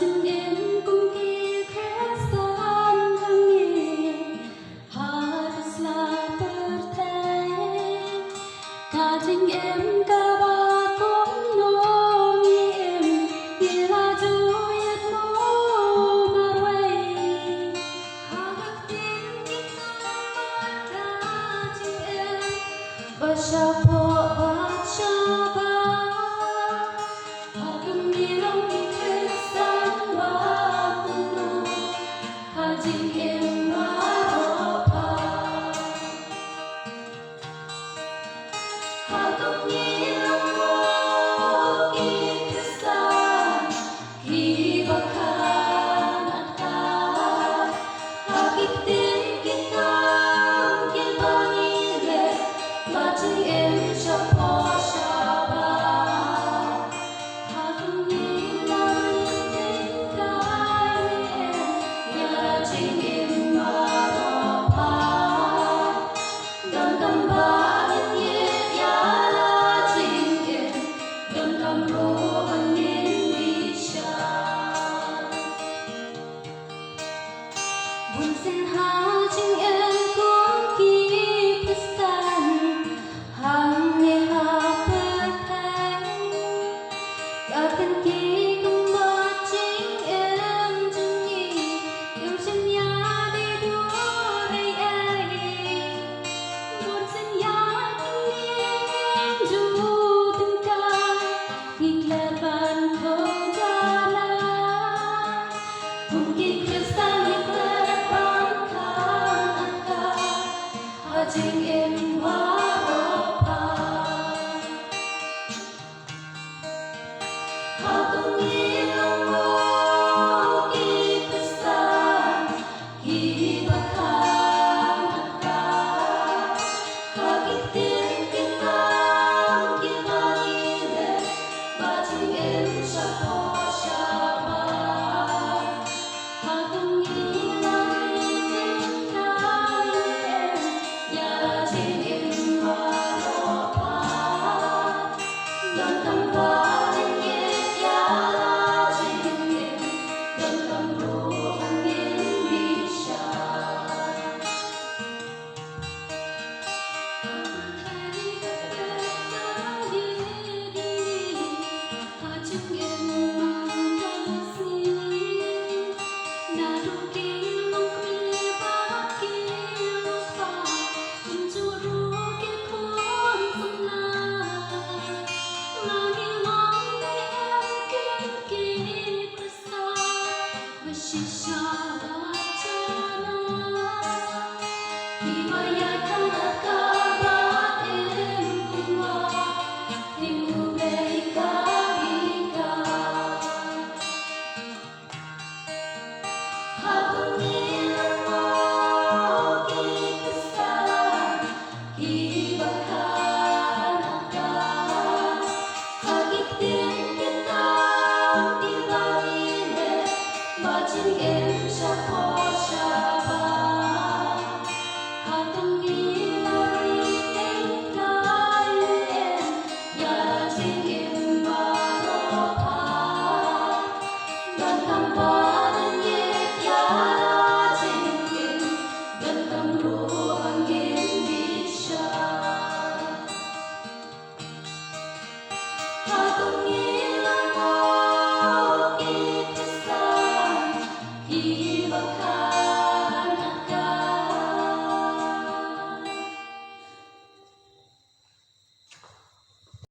chừng em cũng kia khẽ san thăng nghe haruslah berteh cả chừng em cả ba cũng nong em bila duyệt mô marway hagak tin kita pada chừng em bersyapo bersyabar Hãy subscribe cho kênh Ghiền Mì Gõ để không bỏ lỡ những video hấp dẫn.